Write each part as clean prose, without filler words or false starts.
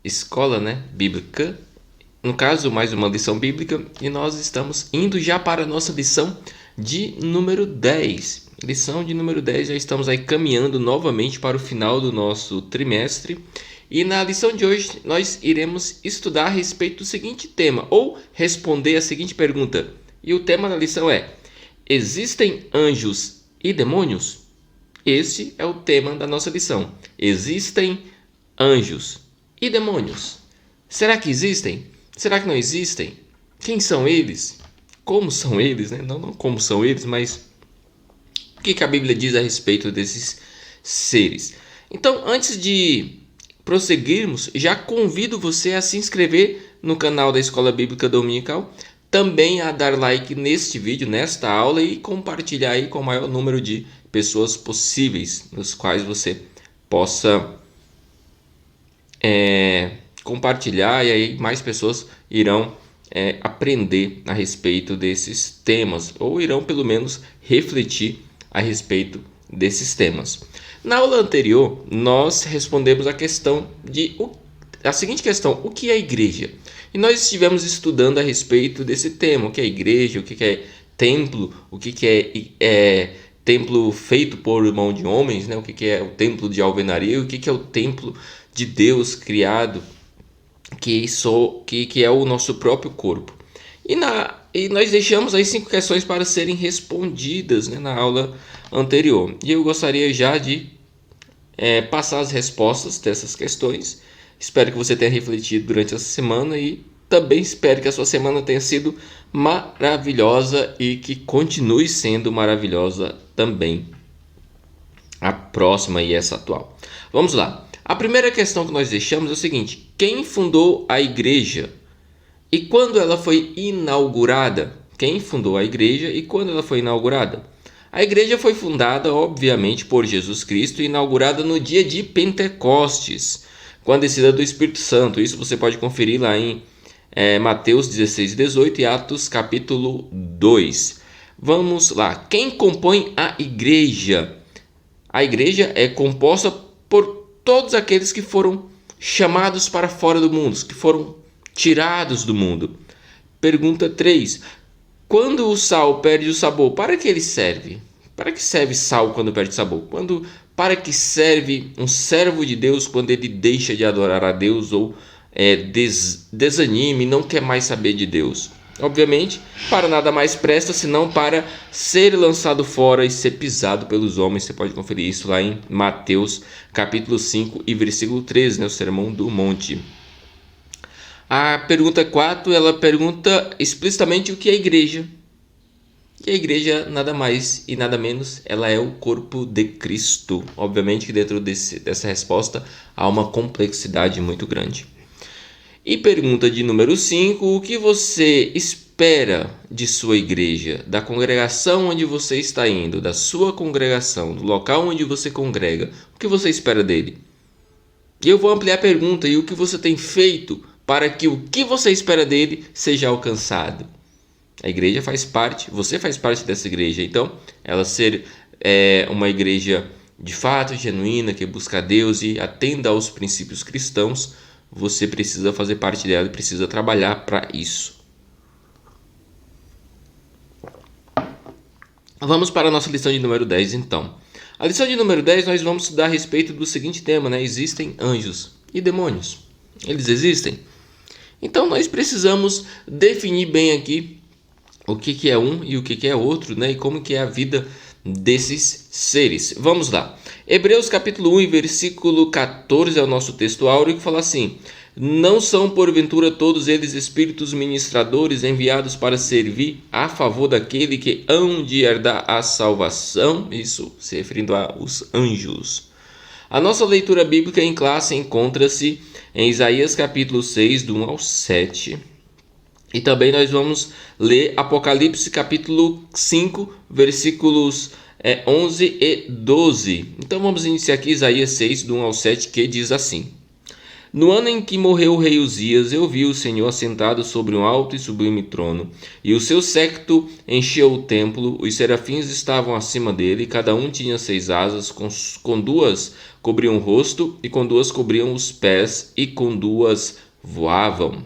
escola, né, bíblica. No caso, mais uma lição bíblica. E nós estamos indo já para a nossa lição de número 10. Lição de número 10, já estamos aí caminhando novamente para o final do nosso trimestre. E na lição de hoje nós iremos estudar a respeito do seguinte tema, ou responder a seguinte pergunta. E o tema da lição é: existem anjos e demônios? Esse é o tema da nossa lição. Existem anjos e demônios? Será que existem? Será que não existem? Quem são eles? Como são eles, né? Não como são eles, mas o que a Bíblia diz a respeito desses seres. Então, antes de prosseguirmos, já convido você a se inscrever no canal da Escola Bíblica Dominical, também a dar like neste vídeo, nesta aula, e compartilhar aí com o maior número de pessoas possíveis, nos quais você possa compartilhar, e aí mais pessoas irão aprender a respeito desses temas, ou irão pelo menos refletir a respeito desses temas. Na aula anterior, nós respondemos a seguinte questão: o que é igreja? E nós estivemos estudando a respeito desse tema: o que é igreja, o que é templo, o que é templo feito por mão de homens, né? O que é o templo de alvenaria, o que é o templo de Deus criado, que é o nosso próprio corpo. E nós deixamos aí 5 questões para serem respondidas, né, na aula anterior. E eu gostaria já de passar as respostas dessas questões. Espero que você tenha refletido durante essa semana e também espero que a sua semana tenha sido maravilhosa e que continue sendo maravilhosa também a próxima e essa atual. Vamos lá. A primeira questão que nós deixamos é o seguinte: quem fundou a igreja e quando ela foi inaugurada? Quem fundou a igreja e quando ela foi inaugurada? A igreja foi fundada, obviamente, por Jesus Cristo e inaugurada no dia de Pentecostes, com a descida do Espírito Santo. Isso você pode conferir lá em Mateus 16 e 18 e Atos capítulo 2. Vamos lá. Quem compõe a igreja? A igreja é composta por todos aqueles que foram chamados para fora do mundo, que foram tirados do mundo. Pergunta 3. Quando o sal perde o sabor, para que ele serve? Para que serve sal quando perde o sabor? Para que serve um servo de Deus quando ele deixa de adorar a Deus ou desanime e não quer mais saber de Deus? Obviamente, para nada mais presta senão para ser lançado fora e ser pisado pelos homens. Você pode conferir isso lá em Mateus capítulo 5 e versículo 13, né? O Sermão do Monte. A pergunta 4, ela pergunta explicitamente o que é a igreja. E a igreja, nada mais e nada menos, ela é o corpo de Cristo. Obviamente que dentro dessa resposta há uma complexidade muito grande. E pergunta de número 5, o que você espera de sua igreja, da congregação onde você está indo, da sua congregação, do local onde você congrega, o que você espera dele? E eu vou ampliar a pergunta: e o que você tem feito para que o que você espera dele seja alcançado? A igreja faz parte, você faz parte dessa igreja, então ela ser uma igreja de fato genuína, que busca a Deus e atenda aos princípios cristãos, você precisa fazer parte dela e precisa trabalhar para isso. Vamos para a nossa lição de número 10, então. A lição de número 10 nós vamos estudar a respeito do seguinte tema, né? Existem anjos e demônios. Eles existem? Então nós precisamos definir bem aqui o que é um e o que é outro, né? E como que é a vida desses seres. Vamos lá. Hebreus capítulo 1 e versículo 14 é o nosso texto áureo, que fala assim: não são porventura todos eles espíritos ministradores enviados para servir a favor daquele que hão de herdar a salvação? Isso se referindo aos anjos. A nossa leitura bíblica em classe encontra-se em Isaías capítulo 6, do 1 ao 7. E também nós vamos ler Apocalipse capítulo 5, versículos 11 e 12. Então vamos iniciar aqui Isaías 6, do 1 ao 7, que diz assim: No ano em que morreu o rei Uzias, eu vi o Senhor assentado sobre um alto e sublime trono, e o seu séquito encheu o templo. Os serafins estavam acima dele, cada um tinha 6 asas, com 2 cobriam o rosto, e com 2 cobriam os pés, e com 2 voavam.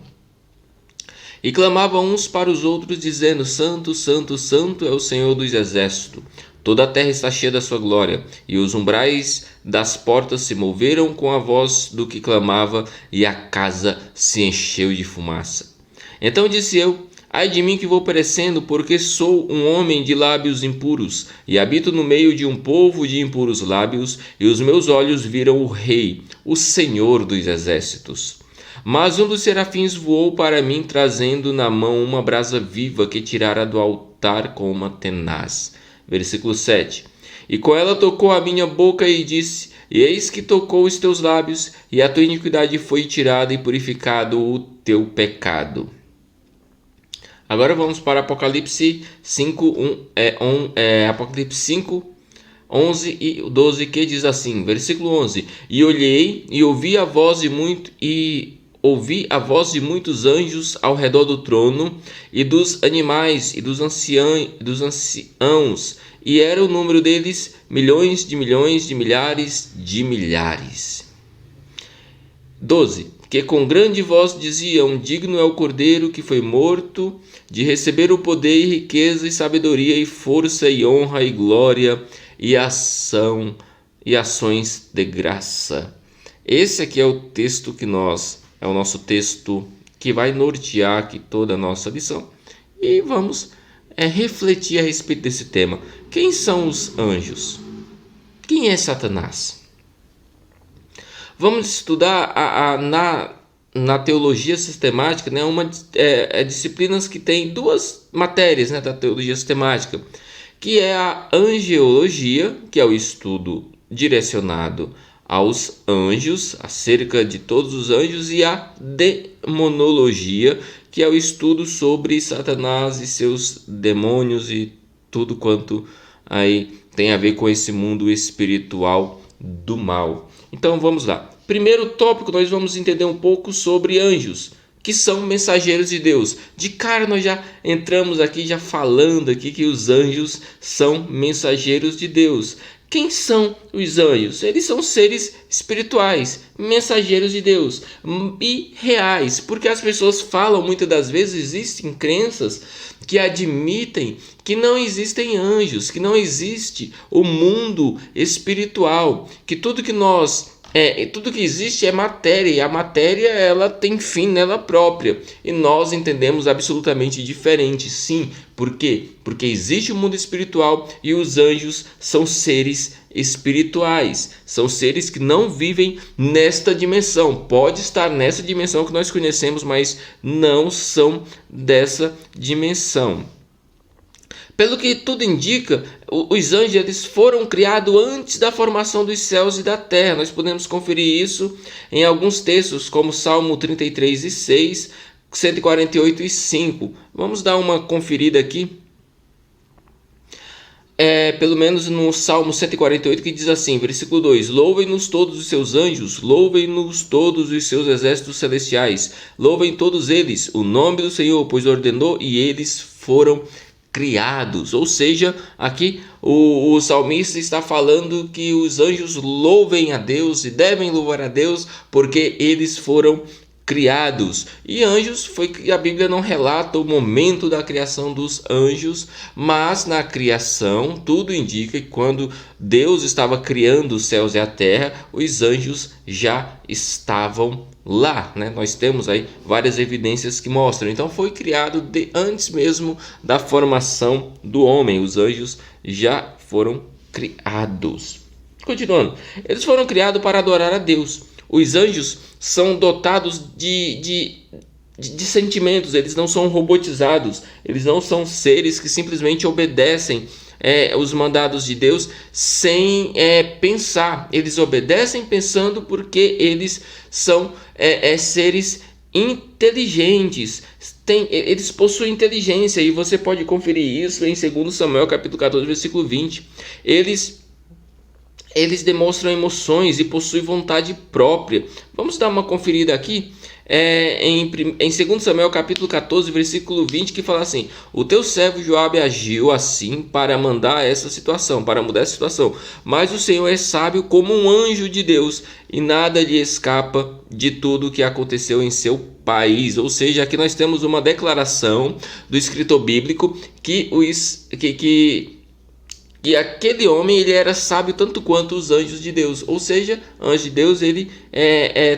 E clamavam uns para os outros, dizendo: Santo, Santo, Santo é o Senhor dos exércitos. Toda a terra está cheia da sua glória. E os umbrais das portas se moveram com a voz do que clamava, e a casa se encheu de fumaça. Então disse eu: Ai de mim que vou perecendo, porque sou um homem de lábios impuros, e habito no meio de um povo de impuros lábios, e os meus olhos viram o Rei, o Senhor dos exércitos. Mas um dos serafins voou para mim, trazendo na mão uma brasa viva que tirara do altar com uma tenaz. Versículo 7. E com ela tocou a minha boca e disse: Eis que tocou os teus lábios, e a tua iniquidade foi tirada e purificado o teu pecado. Agora vamos para Apocalipse 5, Apocalipse 5, 11 e 12, que diz assim, versículo 11: E olhei e ouvi a voz de muitos anjos ao redor do trono, e dos animais, e dos anciãos, e era o número deles milhões, de milhares de milhares. 12. Que com grande voz diziam: Digno é o Cordeiro que foi morto de receber o poder e riqueza e sabedoria e força e honra e glória e ação e ações de graça. Esse aqui é o texto é o nosso texto que vai nortear aqui toda a nossa lição. E vamos refletir a respeito desse tema. Quem são os anjos? Quem é Satanás? Vamos estudar na teologia sistemática, né, disciplinas que tem 2 matérias, né, da teologia sistemática, que é a angeologia, que é o estudo direcionado aos anjos, acerca de todos os anjos, e a demonologia, que é o estudo sobre Satanás e seus demônios e tudo quanto aí tem a ver com esse mundo espiritual do mal. Então vamos lá. Primeiro tópico, nós vamos entender um pouco sobre anjos, que são mensageiros de Deus. De cara nós já entramos aqui já falando aqui que os anjos são mensageiros de Deus. Quem são os anjos? Eles são seres espirituais, mensageiros de Deus e reais, porque as pessoas falam muitas das vezes, existem crenças que admitem que não existem anjos, que não existe o mundo espiritual, que tudo que tudo que existe é matéria, e a matéria ela tem fim nela própria, e nós entendemos absolutamente diferente. Sim, por quê? Porque existe o mundo espiritual e os anjos são seres espirituais, são seres que não vivem nesta dimensão. Pode estar nessa dimensão que nós conhecemos, mas não são dessa dimensão. Pelo que tudo indica, os anjos eles foram criados antes da formação dos céus e da terra. Nós podemos conferir isso em alguns textos, como Salmo 33 e 6, 148 e 5. Vamos dar uma conferida aqui. Pelo menos no Salmo 148, que diz assim, versículo 2: Louvem-nos todos os seus anjos, louvem-nos todos os seus exércitos celestiais, louvem todos eles o nome do Senhor, pois ordenou e eles foram criados. Ou seja, aqui o salmista está falando que os anjos louvem a Deus e devem louvar a Deus porque eles foram criados. E anjos, a Bíblia não relata o momento da criação dos anjos, mas na criação tudo indica que quando Deus estava criando os céus e a terra, os anjos já estavam lá, né? Nós temos aí várias evidências que mostram. Então foi criado antes mesmo da formação do homem. Os anjos já foram criados. Continuando, eles foram criados para adorar a Deus. Os anjos são dotados de sentimentos, eles não são robotizados, eles não são seres que simplesmente obedecem os mandados de Deus sem pensar. Eles obedecem pensando porque eles são seres inteligentes, eles possuem inteligência, e você pode conferir isso em 2 Samuel capítulo 14, versículo 20. Eles eles demonstram emoções e possuem vontade própria. Vamos dar uma conferida aqui em 2 Samuel capítulo 14, versículo 20, que fala assim: o teu servo Joabe agiu assim para mandar essa situação, para mudar essa situação, mas o Senhor é sábio como um anjo de Deus e nada lhe escapa de tudo o que aconteceu em seu país. Ou seja, aqui nós temos uma declaração do escritor bíblico que aquele homem ele era sábio tanto quanto os anjos de Deus. Ou seja, anjo de Deus ele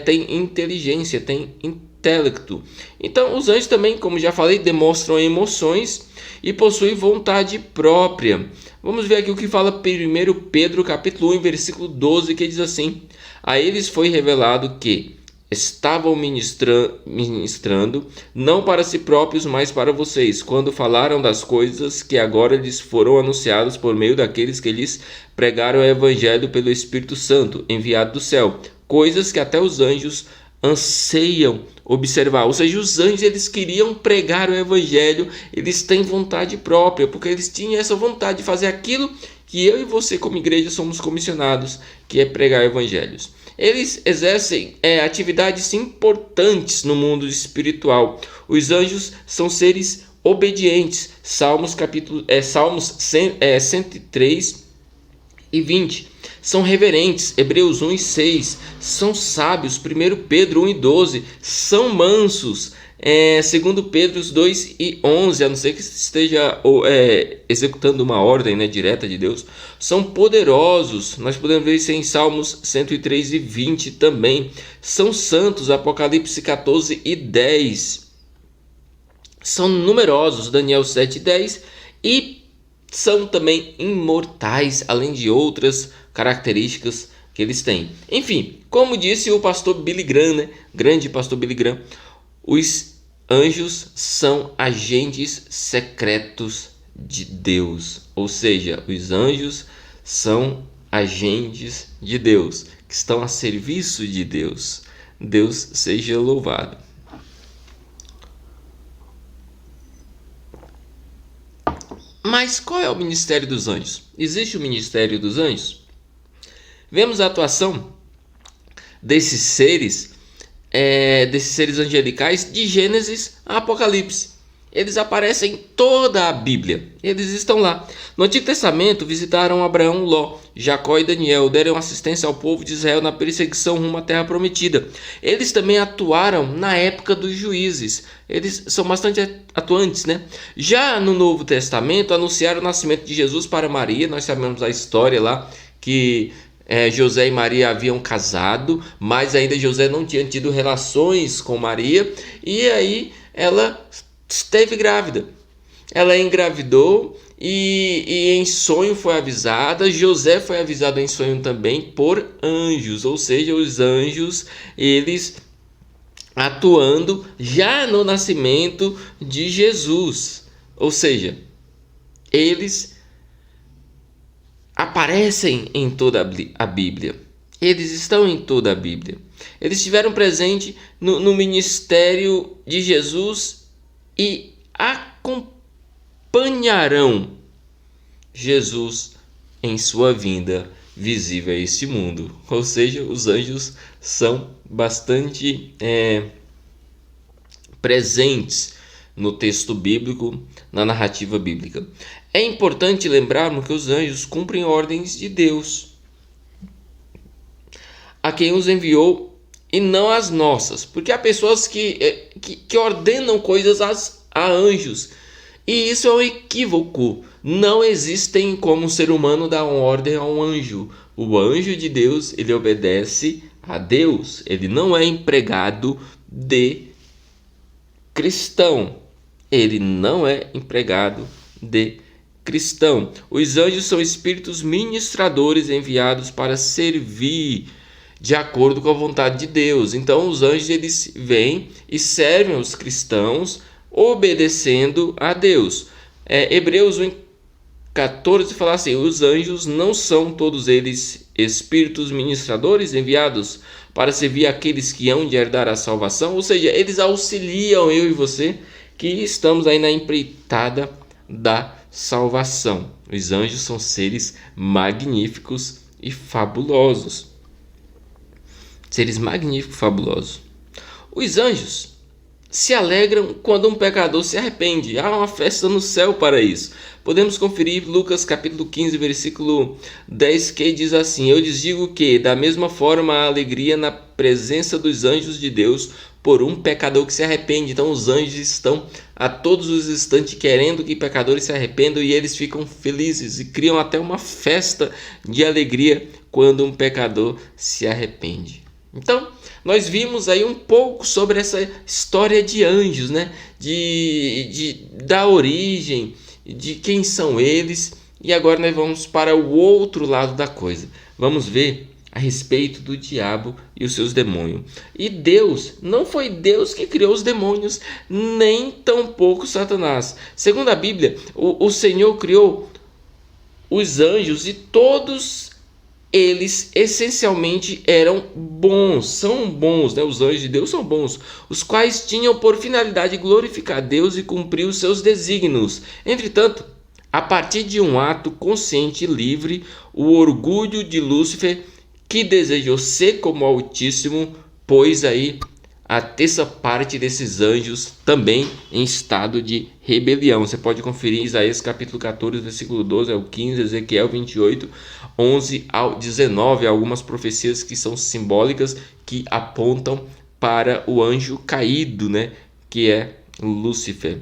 tem inteligência, tem intelecto. Então os anjos também, como já falei, demonstram emoções e possuem vontade própria. Vamos ver aqui o que fala 1 Pedro capítulo 1, versículo 12, que diz assim: a eles foi revelado que estavam ministrando, não para si próprios, mas para vocês, quando falaram das coisas que agora lhes foram anunciadas por meio daqueles que lhes pregaram o Evangelho pelo Espírito Santo, enviado do céu, coisas que até os anjos anseiam observar. Ou seja, os anjos eles queriam pregar o Evangelho, eles têm vontade própria, porque eles tinham essa vontade de fazer aquilo que eu e você como igreja somos comissionados, que é pregar evangelhos. Eles exercem atividades importantes no mundo espiritual. Os anjos são seres obedientes. Salmos 103 e 20. São reverentes. Hebreus 1 e 6. São sábios. 1 Pedro 1 e 12. São mansos. 2 Pedro 2 e 11, a não ser que esteja executando uma ordem direta de Deus, são poderosos. Nós podemos ver isso em Salmos 103 e 20 também. São santos, Apocalipse 14 e 10. São numerosos, Daniel 7 e 10. E são também imortais, além de outras características que eles têm. Enfim, como disse o pastor Billy Graham, grande pastor Billy Graham, os anjos são agentes secretos de Deus. Ou seja, os anjos são agentes de Deus, que estão a serviço de Deus. Deus seja louvado. Mas qual é o ministério dos anjos? Existe o ministério dos anjos? Vemos a atuação desses seres angelicais de Gênesis a Apocalipse. Eles aparecem em toda a Bíblia. Eles estão lá. No Antigo Testamento visitaram Abraão, Ló, Jacó e Daniel, deram assistência ao povo de Israel na perseguição rumo à Terra Prometida. Eles também atuaram na época dos juízes. Eles são bastante atuantes, né? Já no Novo Testamento anunciaram o nascimento de Jesus para Maria. Nós sabemos a história lá que José e Maria haviam casado, mas ainda José não tinha tido relações com Maria, e aí ela esteve grávida. Ela engravidou e em sonho foi avisada. José foi avisado em sonho também por anjos, ou seja, os anjos eles atuando já no nascimento de Jesus, ou seja, eles aparecem em toda a Bíblia. Eles estão em toda a Bíblia. Eles estiveram presentes no ministério de Jesus e acompanharão Jesus em sua vinda visível a este mundo. Ou seja, os anjos são bastante presentes no texto bíblico, na narrativa bíblica. É importante lembrarmos que os anjos cumprem ordens de Deus, a quem os enviou, e não as nossas, porque há pessoas que ordenam coisas a anjos, e isso é um equívoco. Não existem como um ser humano dar uma ordem a um anjo. O anjo de Deus, ele obedece a Deus, ele não é empregado de cristão. Ele não é empregado de cristão. Os anjos são espíritos ministradores enviados para servir de acordo com a vontade de Deus. Então os anjos eles vêm e servem os cristãos obedecendo a Deus. Hebreus 1:14 fala assim: os anjos não são todos eles espíritos ministradores enviados para servir aqueles que hão de herdar a salvação? Ou seja, eles auxiliam eu e você que estamos aí na empreitada da salvação. Os anjos são seres magníficos e fabulosos. Seres magníficos e fabulosos. Os anjos se alegram quando um pecador se arrepende. Há uma festa no céu para isso. Podemos conferir Lucas capítulo 15, versículo 10, que diz assim: Eu lhes digo que, da mesma forma, há alegria na presença dos anjos de Deus por um pecador que se arrepende. Então os anjos estão a todos os instantes querendo que pecadores se arrependam, e eles ficam felizes e criam até uma festa de alegria quando um pecador se arrepende. Então, nós vimos aí um pouco sobre essa história de anjos, né? Da origem, de quem são eles. E agora nós vamos para o outro lado da coisa. Vamos ver a respeito do diabo e os seus demônios. E Deus, não foi Deus que criou os demônios, nem tampouco Satanás. Segundo a Bíblia, o Senhor criou os anjos e todos eles essencialmente eram bons, são bons, né? Os anjos de Deus são bons, os quais tinham por finalidade glorificar Deus e cumprir os seus desígnios. Entretanto, a partir de um ato consciente e livre, o orgulho de Lúcifer, que desejou ser como o Altíssimo, pôs aí a terça parte desses anjos também em estado de rebelião. Você pode conferir Isaías capítulo 14, versículo 12 ao 15, Ezequiel 28, 11 ao 19, algumas profecias que são simbólicas, que apontam para o anjo caído, né, que é Lúcifer.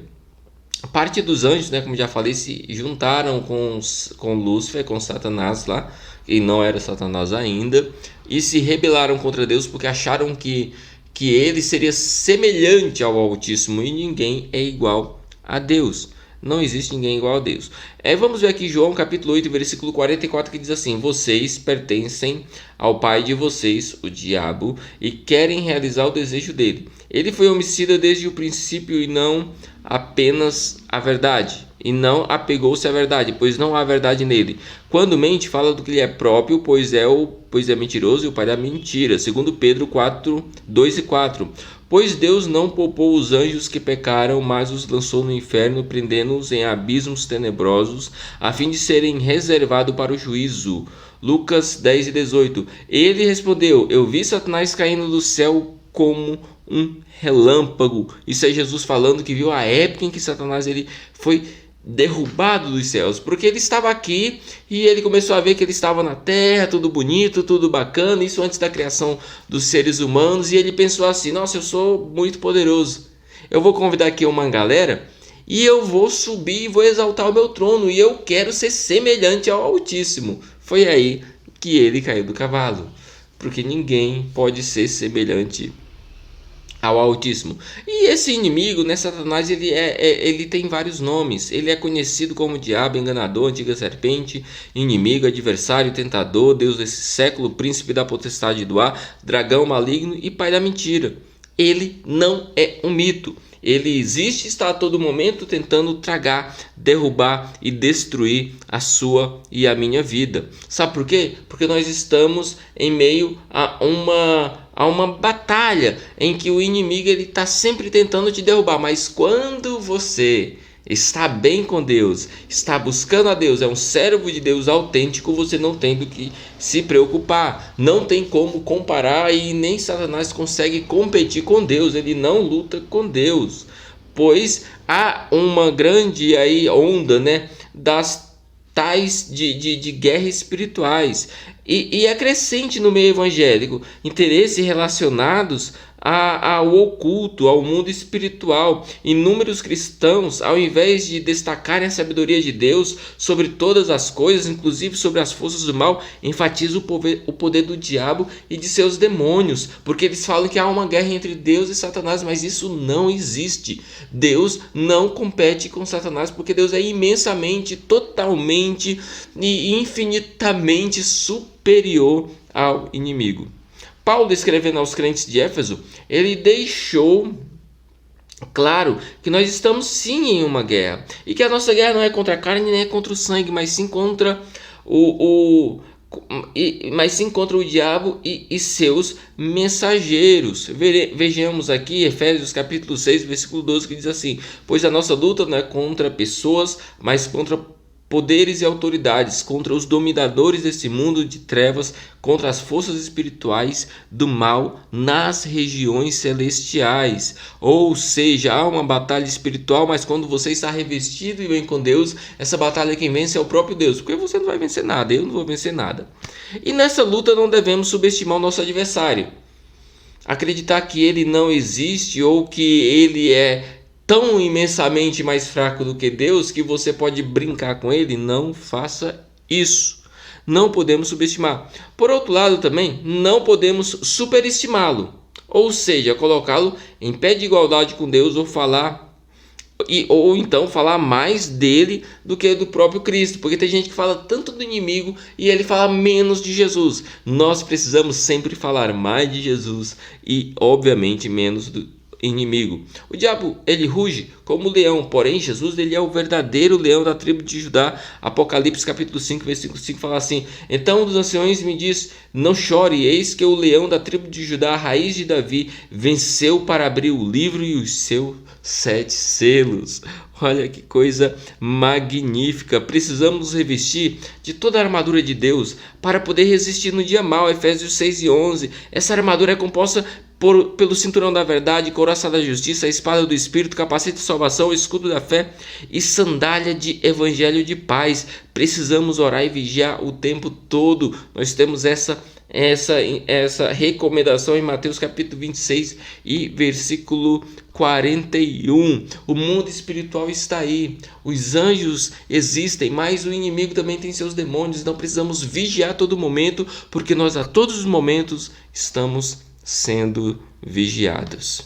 Parte dos anjos, né, como já falei, se juntaram com Lúcifer, com Satanás lá, e não era Satanás ainda, e se rebelaram contra Deus porque acharam que ele seria semelhante ao Altíssimo, e ninguém é igual a Deus. Não existe ninguém igual a Deus. Vamos ver aqui João capítulo 8, versículo 44, que diz assim: Vocês pertencem ao pai de vocês, o diabo, e querem realizar o desejo dele. Ele foi homicida desde o princípio e não apenas a verdade. E não apegou-se à verdade, pois não há verdade nele. Quando mente, fala do que lhe é próprio, pois é mentiroso e o pai da mentira. Segundo Pedro 4, 2 e 4. Pois Deus não poupou os anjos que pecaram, mas os lançou no inferno, prendendo-os em abismos tenebrosos, a fim de serem reservados para o juízo. Lucas 10 e 18. Ele respondeu: Eu vi Satanás caindo do céu como um relâmpago. Isso é Jesus falando que viu a época em que Satanás ele foi derrubado dos céus, porque ele estava aqui e ele começou a ver que ele estava na terra, tudo bonito, tudo bacana, isso antes da criação dos seres humanos, e ele pensou assim: nossa, eu sou muito poderoso, eu vou convidar aqui uma galera e eu vou subir e vou exaltar o meu trono, e eu quero ser semelhante ao Altíssimo. Foi aí que ele caiu do cavalo, porque ninguém pode ser semelhante ao Altíssimo. E esse inimigo, né, Satanás, ele tem vários nomes. Ele é conhecido como diabo, enganador, antiga serpente, inimigo, adversário, tentador, Deus desse século, príncipe da potestade do ar, dragão maligno e pai da mentira. Ele não é um mito. Ele existe e está a todo momento tentando tragar, derrubar e destruir a sua e a minha vida. Sabe por quê? Porque nós estamos em meio a uma batalha em que o inimigo está sempre tentando te derrubar. Mas quando você está bem com Deus, está buscando a Deus, é um servo de Deus autêntico, você não tem do que se preocupar. Não tem como comparar, e nem Satanás consegue competir com Deus. Ele não luta com Deus, pois há uma grande onda, né, das tais de guerras espirituais, e é crescente no meio evangélico interesses relacionados ao oculto, ao mundo espiritual. Inúmeros cristãos, ao invés de destacarem a sabedoria de Deus sobre todas as coisas, inclusive sobre as forças do mal, enfatizam o poder do diabo e de seus demônios, porque eles falam que há uma guerra entre Deus e Satanás, mas isso não existe. Deus não compete com Satanás, porque Deus é imensamente, totalmente e infinitamente superior ao inimigo. Paulo, escrevendo aos crentes de Éfeso, ele deixou claro que nós estamos sim em uma guerra, e que a nossa guerra não é contra a carne nem é contra o sangue, mas sim contra o diabo e seus mensageiros. Vejamos aqui Efésios capítulo 6, versículo 12, que diz assim: Pois a nossa luta não é contra pessoas, mas contra poderes e autoridades, contra os dominadores desse mundo de trevas, contra as forças espirituais do mal nas regiões celestiais. Ou seja, há uma batalha espiritual, mas quando você está revestido e bem com Deus, essa batalha quem vence é o próprio Deus, porque você não vai vencer nada, eu não vou vencer nada. E nessa luta não devemos subestimar o nosso adversário, acreditar que ele não existe ou que ele é tão imensamente mais fraco do que Deus que você pode brincar com ele. Não faça isso. Não podemos subestimar. Por outro lado também, não podemos superestimá-lo, ou seja, colocá-lo em pé de igualdade com Deus ou então falar mais dele do que do próprio Cristo, porque tem gente que fala tanto do inimigo e ele fala menos de Jesus. Nós precisamos sempre falar mais de Jesus e obviamente menos do inimigo. O diabo, ele ruge como leão, porém Jesus, ele é o verdadeiro leão da tribo de Judá. Apocalipse capítulo 5, versículo 5 fala assim: então um dos anciões me diz: não chore, eis que o leão da tribo de Judá, a raiz de Davi, venceu para abrir o livro e os seus 7 selos. Olha que coisa magnífica. Precisamos nos revestir de toda a armadura de Deus para poder resistir no dia mau. Efésios 6:11. Essa armadura é composta pelo cinturão da verdade, couraça da justiça, a espada do Espírito, capacete de salvação, escudo da fé e sandália de evangelho de paz. Precisamos orar e vigiar o tempo todo. Nós temos essa recomendação em Mateus capítulo 26 e versículo 41. O mundo espiritual está aí, os anjos existem, mas o inimigo também tem seus demônios. Então precisamos vigiar a todo momento, porque nós a todos os momentos estamos sendo vigiados.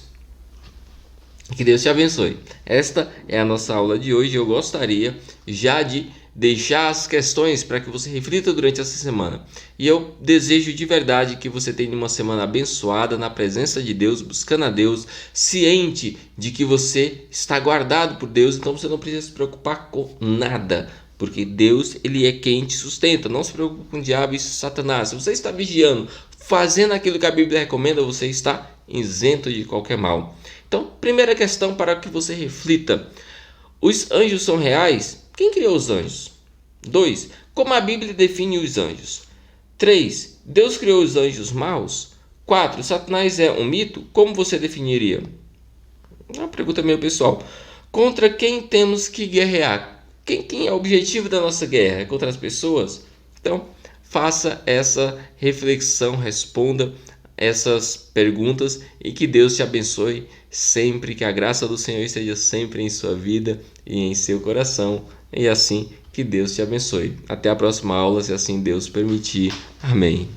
Que Deus te abençoe. Esta é a nossa aula de hoje. Eu gostaria já de deixar as questões para que você reflita durante essa semana. E eu desejo de verdade que você tenha uma semana abençoada na presença de Deus, buscando a Deus, ciente de que você está guardado por Deus, então você não precisa se preocupar com nada, porque Deus, ele é quem te sustenta. Não se preocupe com o diabo e Satanás. Se você está vigiando, fazendo aquilo que a Bíblia recomenda, você está isento de qualquer mal. Então, primeira questão para que você reflita: os anjos são reais? Quem criou os anjos? 2. Como a Bíblia define os anjos? 3. Deus criou os anjos maus? 4. Satanás é um mito? Como você definiria? É uma pergunta meio pessoal. Contra quem temos que guerrear? Quem é o objetivo da nossa guerra? É contra as pessoas? Então, faça essa reflexão, responda essas perguntas e que Deus te abençoe sempre, que a graça do Senhor esteja sempre em sua vida e em seu coração, e assim que Deus te abençoe. Até a próxima aula, se assim Deus permitir. Amém.